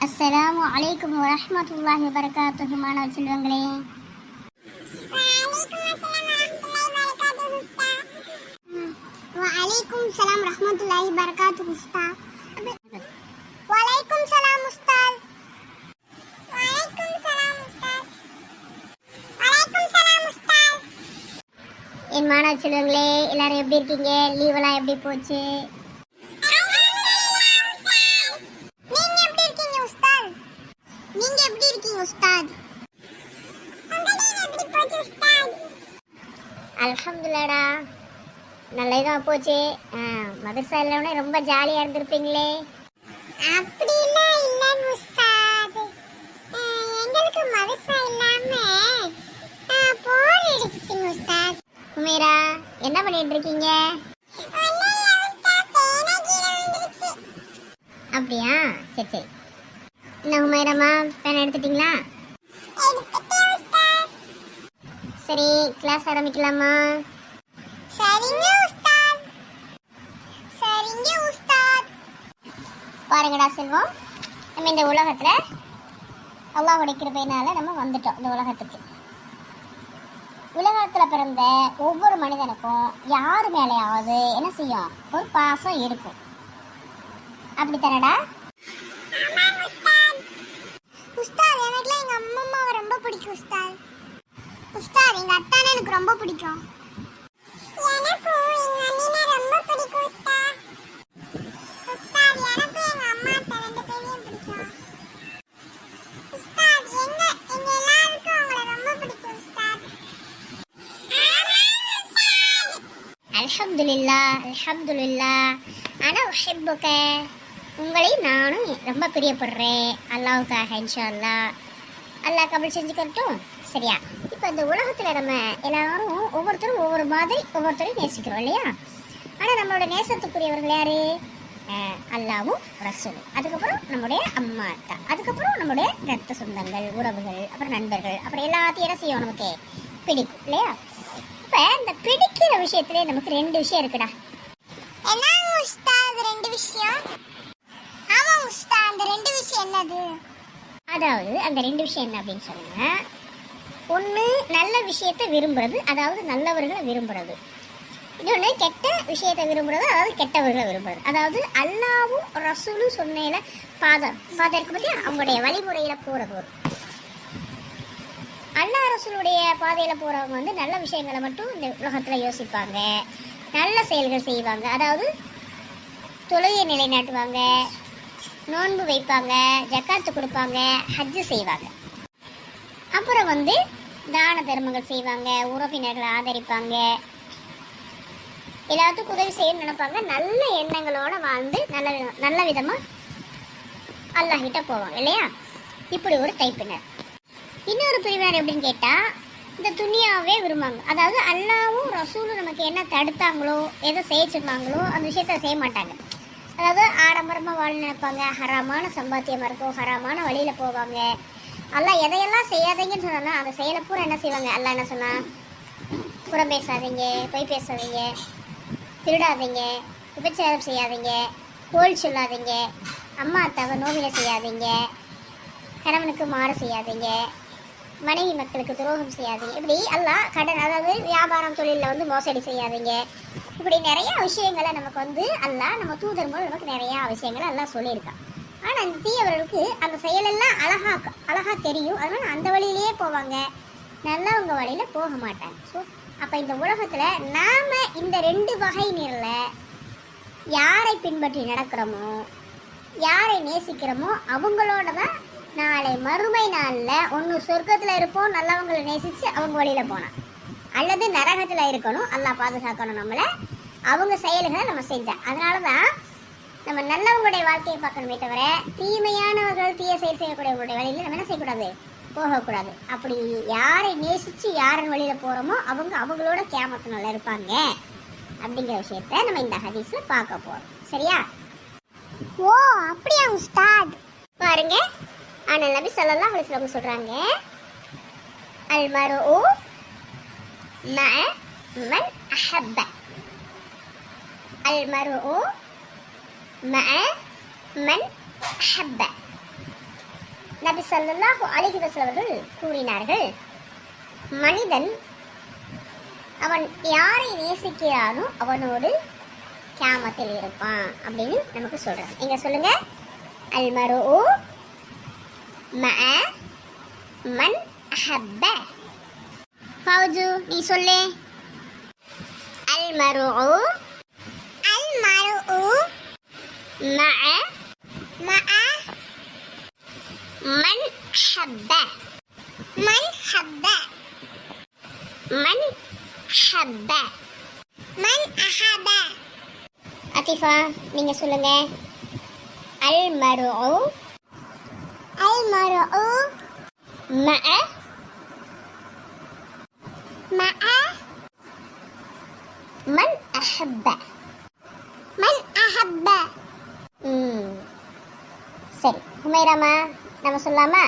அஸ்ஸலாமு அலைக்கும் வரஹ்மத்துல்லாஹி வபரகாத்துஹு. மாணவ செல்வங்களே, வலைக்கும் சலாம் ரஹ்மத்துல்லாஹி வபரகாத்துஹு உஸ்தாத். வலைக்கும் சலாம் உஸ்தாத். வலைக்கும் சலாம் உஸ்தாத். வலைக்கும் சலாம் உஸ்தாத். என் மாணவ செல்வங்களே, எல்லாரும் எப்படி இருக்கீங்க? லீவெல்லாம் எப்படி போச்சு? நீங்க எப்படி இருக்கீங்க உஸ்தாத்? அல்ஹம்துலில்லாஹ்டா, நல்லதா போச்சு. மதரசா இல்லவனே ரொம்ப ஜாலியா இருந்திருப்பீங்களே. அப்படிலாம் இல்ல உஸ்தாத், எங்களுக்கு மதரசா இல்லாம போர் அடிச்சுங்க உஸ்தாத். உமேரா, என்ன பண்ணிட்டு இருக்கீங்க? அப்படியா, சரி சரி. என்ன உமேரம்மா, பேன் எடுத்துட்டீங்களா? சரி, கிளாஸ் ஆரம்பிக்கலாமா? சரிங்க உஸ்தாத். சரிங்க உஸ்தாத். பாருங்கடா செல்வம், நம்ம இந்த உலகத்துல அல்லாஹ்வுடைய கிருபையினால நம்ம வந்துட்டோம் இந்த உலகத்துக்கு. உலகத்துல பிறந்த ஒவ்வொரு மனிதனுக்கும் யார் மேலேயாவது என்ன செய்யும், ஒரு பாசம் இருக்கும். அப்படி தானடா உஸ்தாத்? எனக்குலாம் எங்க அம்மாவை ரொம்ப பிடிக்கும் உஸ்தாத். உஸ்தாத், எங்க அத்தானை எனக்கு ரொம்ப பிடிக்கும். எனக்கும் எங்க அண்ணனை ரொம்ப பிடிக்கும் உஸ்தாத். உஸ்தாத், எனக்கும் எங்க அம்மா ரெண்டு பேரையும் பிடிக்கும். உஸ்தாத், எங்க எல்லாருக்கும் அவங்கள ரொம்ப பிடிக்கும் உஸ்தாத். அல்ஹம்துலில்லாஹ் அல்ஹம்துலில்லாஹ். அனா உஹிப்புக, உங்களை நானும் ரொம்ப பிரியப்படுறேன் அல்லாஹ்வுக்காக. இன்ஷா அல்லாஹ், அல்லாஹ் கபூல் செஞ்சுக்கட்டும். சரியா? இப்போ இந்த உலகத்தில் நம்ம எல்லாரும் ஒவ்வொருத்தரும் ஒவ்வொரு மாதிரி ஒவ்வொருத்தரையும் நேசிக்கிறோம் இல்லையா? ஆனால் நம்மளோட நேசத்துக்குரியவர்கள் யாரு? அல்லாவும் ரசூலும், அதுக்கப்புறம் நம்முடைய அம்மா அத்தா, அதுக்கப்புறம் நம்முடைய ரத்த சொந்தங்கள், உறவுகள், அப்புறம் நண்பர்கள், அப்புறம் எல்லாத்தையும் என்ன செய்யும், நமக்கு பிடிக்கும் இல்லையா? இப்போ இந்த பிடிக்கிற விஷயத்துல நமக்கு ரெண்டு விஷயம் இருக்குடா. என்ன உஸ்தாத் ரெண்டு விஷயம்? ஆமா உஸ்தாத், அந்த ரெண்டு விஷயம் என்னது? அதாவது அந்த ரெண்டு விஷயம் என்ன அப்படின்னு சொன்னா, ஒன்று நல்ல விஷயத்தை விரும்புறது, அதாவது நல்லவர்களை விரும்புறது. இன்னொன்று கெட்ட விஷயத்தை விரும்புறது, அதாவது கெட்டவர்களை விரும்புறது. அதாவது அல்லாவும் ரசூலும் சொன்ன பாதம் இருக்கு பற்றியா, அவங்களுடைய வழிமுறையில் போகிறது. அல்லா ரசூலுடைய பாதையில் போகிறவங்க வந்து நல்ல விஷயங்களை மட்டும் இந்த உலகத்தில் யோசிப்பாங்க, நல்ல செயல்கள் செய்வாங்க. அதாவது தொழுகை நிலைநாட்டுவாங்க, நோன்பு வைப்பாங்க, ஜக்காத்து கொடுப்பாங்க, ஹஜ்ஜு செய்வாங்க. அப்புறம் வந்து தான தர்மங்கள் செய்வாங்க, உறவினர்களை ஆதரிப்பாங்க, எல்லாத்துக்கும் உதவி செய்ய நினைப்பாங்க. நல்ல எண்ணங்களோட வாழ்ந்து நல்ல விதமாக அல்லாஹ்கிட்ட போவாங்க இல்லையா? இப்படி ஒரு டைப்பினர். இன்னொரு பிரிவினர் எப்படின்னு கேட்டால், இந்த துனியாவே விரும்புவாங்க. அதாவது அல்லாவும் ரசூலும் நமக்கு என்ன தடுத்தாங்களோ, எதை செய்ய சொன்னாங்களோ அந்த விஷயத்த செய்ய மாட்டாங்க. அதாவது ஆடம்பரமாக வாழ நினைப்பாங்க, ஹராமான சம்பாத்தியமாக இருக்கும், ஹராமான வழியில் போவாங்க. அல்லாஹ் எதையெல்லாம் செய்யாதீங்கன்னு சொன்னா அந்த செயலை பூரா என்ன செய்வாங்க? அல்லாஹ் என்ன சொன்னா, புறம் பேசாதீங்க, பொய் பேசாதீங்க, திருடாதீங்க, விபச்சாரம் செய்யாதீங்க, கோல் சொல்லாதீங்க, அம்மா அத்தாவை நோவில செய்யாதீங்க, கணவனுக்கு மாறு செய்யாதீங்க, மனைவி மக்களுக்கு துரோகம் செய்யாதீங்க. இப்படி அல்லாஹ் கடன், அதாவது வியாபாரம் தொழிலில் வந்து மோசடி செய்யாதீங்க. இப்படி நிறையா விஷயங்களை நமக்கு வந்து அல்லாஹ் நம்ம தூதர் மூலம் நமக்கு நிறையா விஷயங்களை எல்லாம் சொல்லியிருக்கான். ஆனால் அந்த தீயவர்களுக்கு அந்த செயலெல்லாம் அழகா தெரியும். அதனால் அந்த வழியிலேயே போவாங்க, நல்லவங்க வழியில் போக மாட்டாங்க. ஸோ அப்போ இந்த உலகத்தில் நாம் இந்த ரெண்டு வகையினரில் யாரை பின்பற்றி நடக்கிறோமோ, யாரை நேசிக்கிறோமோ அவங்களோட தான் நாளை மறுமை நாளில் ஒன்று சொர்க்கத்தில் இருப்போம், நல்லவங்களை நேசித்து அவங்க வழியில் போனால், அல்லது நரகத்தில் இருக்கணும், அல்லாஹ் பாதுகாக்கணும் நம்மளை, அவங்க செயல்களை நம்ம செஞ்சோம். அதனால தான் நம்ம நல்லவங்களுடைய வாழ்க்கையை பார்க்கணுமே தவிர தீமையானவர்கள் தீய செயல் செய்யக்கூடியவங்களுடைய வழியில் நம்ம என்ன செய்யக்கூடாது, போகக்கூடாது. அப்படி யாரை நேசித்து யாரின் வழியில் போகிறோமோ அவங்களோட கியாமத்து நாளில் இருப்பாங்க அப்படிங்கிற விஷயத்த நம்ம இந்த ஹதீஸில் பார்க்க போகிறோம். சரியா? ஓ அப்படியா உஸ்தாத்? பாருங்க, ஆனால் நபி ஸல்லல்லாஹு அலைஹி வஸல்லம் சொல்கிறாங்க, அல் மர்உ மஅ மன் அஹப்ப. அல் மர்உ மஅ மன் அஹப்ப. நபி ஸல்லல்லாஹு அலைஹி வஸல்லம் அவர்கள் கூறினார்கள், மனிதன் அவன் யாரை நேசிக்கிறானோ அவனோடு கியாமத்தில் இருப்பான் அப்படின்னு நமக்கு சொல்றான். எங்க சொல்லுங்க, அல் மர்உ மஅ மன் அஹப்ப. ஃபௌஜு நீ சொல்லு. அல் மர்உ மஅ மன் ஹப்ப. மன் ஹப்ப மன் ஹப்ப மன் அஹப. அத்திஃபா நீங்க சொல்லுங்க. அல் மர்உ மஅ மன் அஹப்ப. மன் அஹப்ப. சரி ஹுமைராமா நம்ம சொல்லலாமா?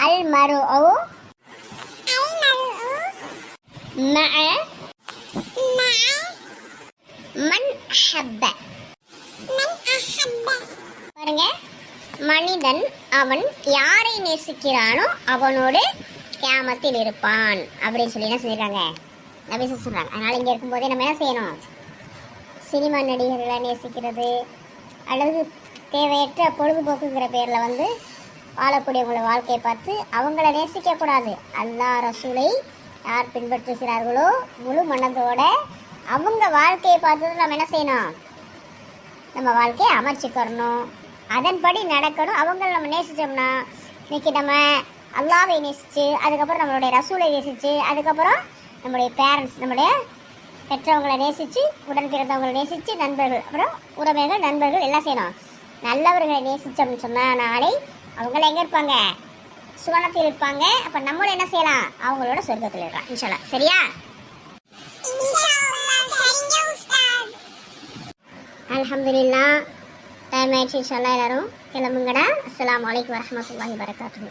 அல் மர்உ மஅ மன் அஹப்ப. பாருங்க, மனிதன் அவன் யாரை நேசிக்கிறானோ அவனோடு கியாமத்தில் இருப்பான் அப்படின்னு சொல்லி என்ன செஞ்சிருக்காங்க, நபி சொல்றாங்க. அதனால இங்க இருக்கும்போதே நம்ம என்ன செய்யணும், சினிமா நடிகர்களை நேசிக்கிறது அல்லது தேவையற்ற பொழுதுபோக்குங்கிற பேர்ல வாழக்கூடியவங்கள வாழ்க்கையை பார்த்து அவங்கள நேசிக்க கூடாது. அல்லாஹ் ரசூலை யார் பின்பற்றுகிறார்களோ முழு மனதோட அவங்க வாழ்க்கையை பார்த்து நம்ம என்ன செய்யணும், நம்ம வாழ்க்கையை அமைச்சுக்கறணும், அதன்படி நடக்கணும். அவங்கள நம்ம நேசித்தோம்னா இன்னைக்கு நம்ம அல்லாவை நேசித்து, அதுக்கப்புறம் நம்மளுடைய ரசூலை நேசித்து, அதுக்கப்புறம் நம்முடைய பேரண்ட்ஸ் நம்முடைய பெற்றவங்களை நேசித்து, உடன் பிறந்தவங்களை நேசித்து, நண்பர்கள் அப்புறம் உறவினர்கள் நண்பர்கள் எல்லாம் செய்யணும். நல்லவர்களை நேசித்தோம்னு சொன்னால் நாளை அவங்கள எங்கே இருப்பாங்க, சுவனத்தில் இருப்பாங்க. அப்போ நம்மளும் என்ன செய்யலாம், அவங்களோட சொர்க்கத்தில் இருக்கலாம் இன்ஷா அல்லாஹ். சரியா? அல்ஹம்துலில்லாஹ். டைம் ஆயிடுச்சு. இன்ஷா அல்லாஹ் எல்லாரும் கிளம்புங்கடா. அஸ்ஸலாமு அலைக்கும் வரஹ்மத்துல்லாஹி வபரகாத்துஹு.